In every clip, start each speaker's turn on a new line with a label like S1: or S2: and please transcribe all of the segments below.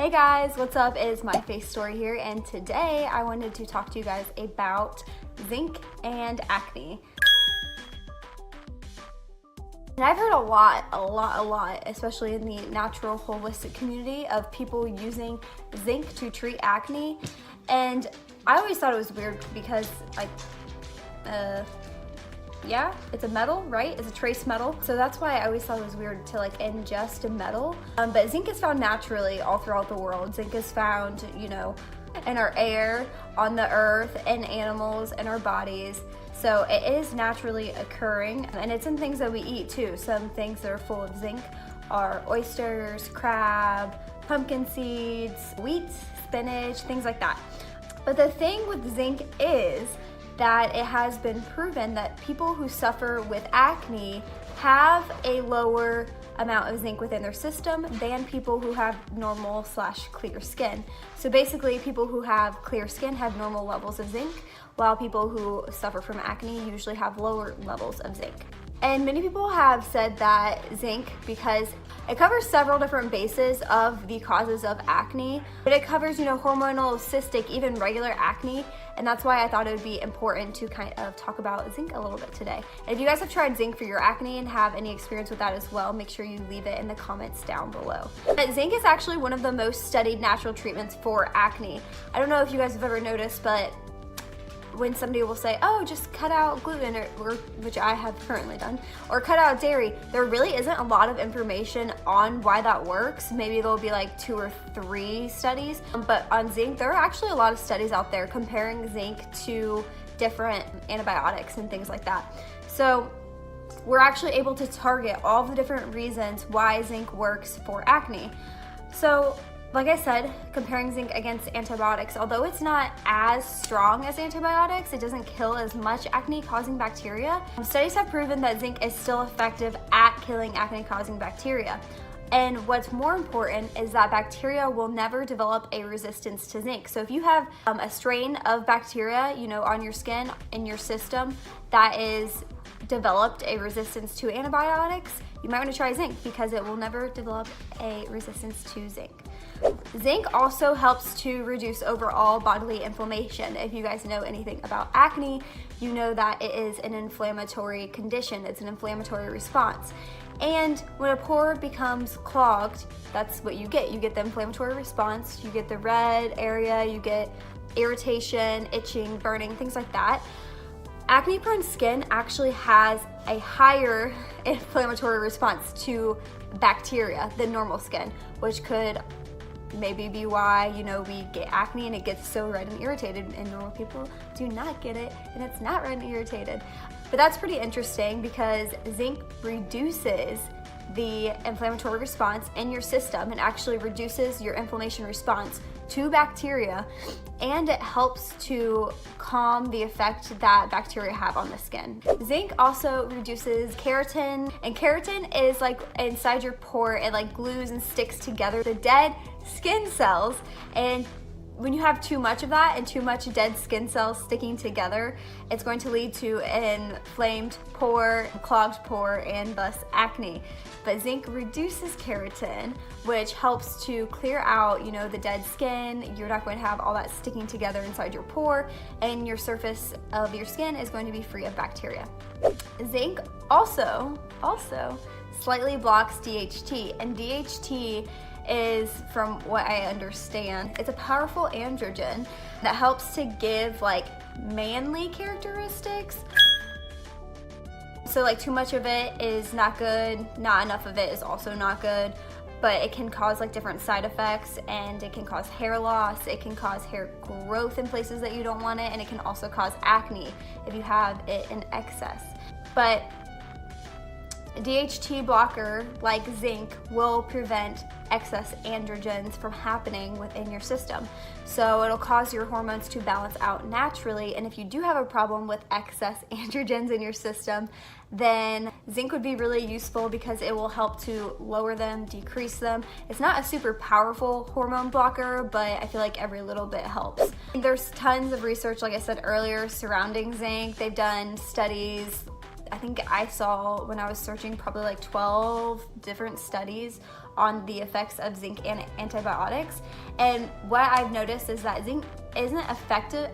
S1: Hey guys, what's up? It's My Face Story here, and today I wanted to talk to you guys about zinc and acne. And I've heard a lot, especially in the natural holistic community, of people using zinc to treat acne. And I always thought it was weird because yeah, it's a metal, right? It's a trace metal. So that's why I always thought it was weird to ingest a metal. But zinc is found naturally all throughout the world. Zinc is found, in our air, on the earth, in animals, in our bodies. So it is naturally occurring, and it's in things that we eat too. Some things that are full of zinc are oysters, crab, pumpkin seeds, wheat, spinach, things like that. But the thing with zinc is that it has been proven that people who suffer with acne have a lower amount of zinc within their system than people who have normal/clear skin. So basically, people who have clear skin have normal levels of zinc, while people who suffer from acne usually have lower levels of zinc. And many people have said that zinc, because it covers several different bases of the causes of acne, but it covers, hormonal, cystic, even regular acne. And that's why I thought it would be important to kind of talk about zinc a little bit today. And if you guys have tried zinc for your acne and have any experience with that as well, make sure you leave it in the comments down below. But zinc is actually one of the most studied natural treatments for acne. I don't know if you guys have ever noticed, but when somebody will say, oh, just cut out gluten, or which I have currently done, or cut out dairy, there really isn't a lot of information on why that works. Maybe there'll be 2 or 3 studies, but on zinc, there are actually a lot of studies out there comparing zinc to different antibiotics and things like that. So we're actually able to target all the different reasons why zinc works for acne. So like I said, comparing zinc against antibiotics, although it's not as strong as antibiotics, it doesn't kill as much acne-causing bacteria. Studies have proven that zinc is still effective at killing acne-causing bacteria. And what's more important is that bacteria will never develop a resistance to zinc. So if you have a strain of bacteria, on your skin, in your system, that is developed a resistance to antibiotics, you might want to try zinc because it will never develop a resistance to zinc. Zinc also helps to reduce overall bodily inflammation. If you guys know anything about acne, you know that it is an inflammatory condition. It's an inflammatory response. And when a pore becomes clogged, that's what you get. You get the inflammatory response, you get the red area, you get irritation, itching, burning, things like that. Acne-prone skin actually has a higher inflammatory response to bacteria than normal skin, which could maybe be why, we get acne and it gets so red and irritated, and normal people do not get it and it's not red and irritated. But that's pretty interesting because zinc reduces the inflammatory response in your system and actually reduces your inflammation response to bacteria, and it helps to calm the effect that bacteria have on the skin. Zinc also reduces keratin, and keratin is inside your pore. It glues and sticks together the dead skin cells, and when you have too much of that and too much dead skin cells sticking together, it's going to lead to an inflamed pore, clogged pore, and thus acne. But zinc reduces keratin, which helps to clear out, the dead skin. You're not going to have all that sticking together inside your pore, and your surface of your skin is going to be free of bacteria. Zinc also slightly blocks DHT, and DHT is, from what I understand, it's a powerful androgen that helps to give manly characteristics. So too much of it is not good, not enough of it is also not good, but it can cause different side effects, and it can cause hair loss, it can cause hair growth in places that you don't want it, and it can also cause acne if you have it in excess. But a DHT blocker like zinc will prevent excess androgens from happening within your system. So it'll cause your hormones to balance out naturally, and if you do have a problem with excess androgens in your system, then zinc would be really useful because it will help to lower them, decrease them. It's not a super powerful hormone blocker, but I feel like every little bit helps. There's tons of research, like I said earlier, surrounding zinc. They've done studies I think I saw when I was searching probably like 12 different studies on the effects of zinc and antibiotics. And what I've noticed is that zinc isn't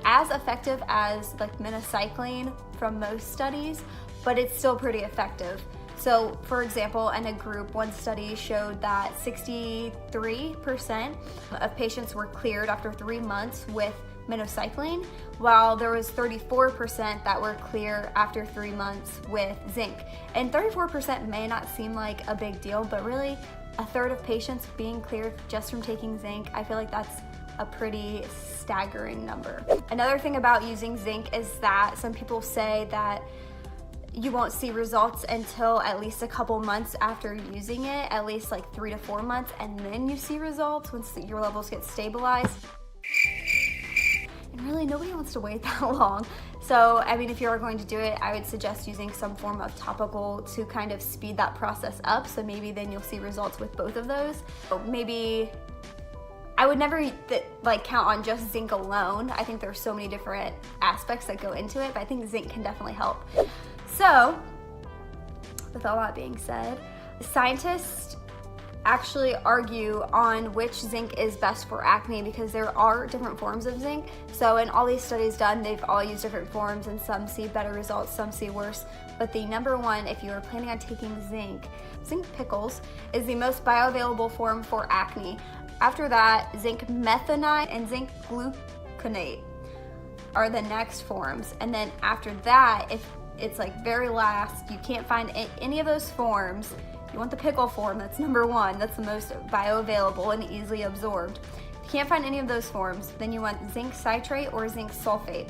S1: as effective as like minocycline from most studies, but it's still pretty effective. So for example, in a group, one study showed that 63% of patients were cleared after 3 months with minocycline, while there was 34% that were clear after 3 months with zinc. And 34% may not seem like a big deal, but really a third of patients being cleared just from taking zinc, I feel like that's a pretty staggering number. Another thing about using zinc is that some people say that you won't see results until at least a couple months after using it, at least like 3 to 4 months, and then you see results once your levels get stabilized. And really, nobody wants to wait that long. So, I mean, if you are going to do it, I would suggest using some form of topical to kind of speed that process up. So maybe then you'll see results with both of those. So maybe I would never like count on just zinc alone. I think there's so many different aspects that go into it, but I think zinc can definitely help. So, with all that being said, scientists actually argue on which zinc is best for acne because there are different forms of zinc. So in all these studies done, they've all used different forms, and some see better results, some see worse. But the number one, if you are planning on taking zinc pickles is the most bioavailable form for acne. After that, zinc methionine and zinc gluconate are the next forms. And then after that, if it's like very last, you can't find any of those forms, you want the pickle form, that's number one, that's the most bioavailable and easily absorbed. If you can't find any of those forms, then you want zinc citrate or zinc sulfate.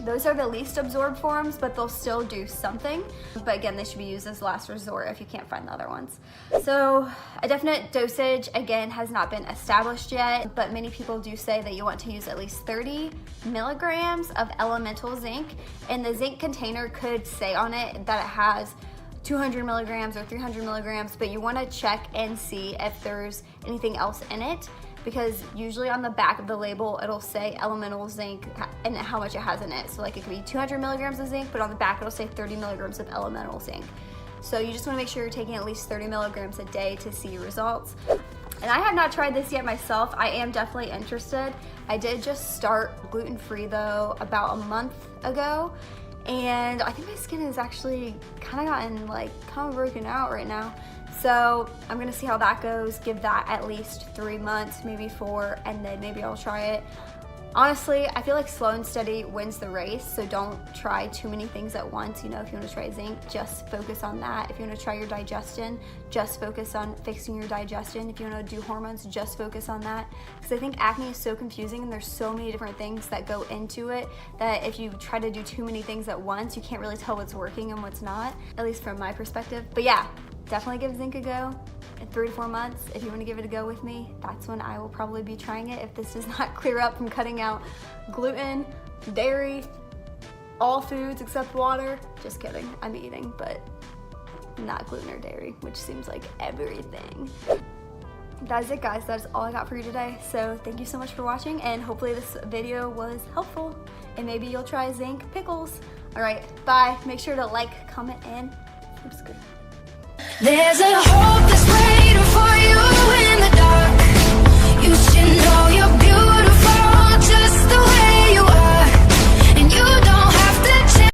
S1: Those are the least absorbed forms, but they'll still do something. But again, they should be used as last resort if you can't find the other ones. So a definite dosage, again, has not been established yet, but many people do say that you want to use at least 30 milligrams of elemental zinc, and the zinc container could say on it that it has 200 milligrams or 300 milligrams, but you want to check and see if there's anything else in it, because usually on the back of the label it'll say elemental zinc and how much it has in it. So like it could be 200 milligrams of zinc, but on the back it'll say 30 milligrams of elemental zinc. So you just want to make sure you're taking at least 30 milligrams a day to see results. And I have not tried this yet myself. I am definitely interested. I did just start gluten-free though about a month ago, and I think my skin has actually kind of broken out right now. So I'm gonna see how that goes, give that at least 3 months, maybe 4, and then maybe I'll try it. Honestly, I feel like slow and steady wins the race, so don't try too many things at once. You know, if you want to try zinc, just focus on that. If you want to try your digestion, just focus on fixing your digestion. If you want to do hormones, just focus on that. Because I think acne is so confusing and there's so many different things that go into it that if you try to do too many things at once, you can't really tell what's working and what's not, at least from my perspective. But yeah, definitely give zinc a go. In 3 to 4 months, if you want to give it a go with me, that's when I will probably be trying it, if this does not clear up from cutting out gluten, dairy, all foods except water. Just kidding, I'm eating, but not gluten or dairy, which seems like everything. That is it, guys. That is all I got for you today. So thank you so much for watching, and hopefully this video was helpful, and maybe you'll try zinc pickles. All right, bye. Make sure to like, comment, and subscribe.
S2: There's a hope that's waiting for you in the dark. You should know you're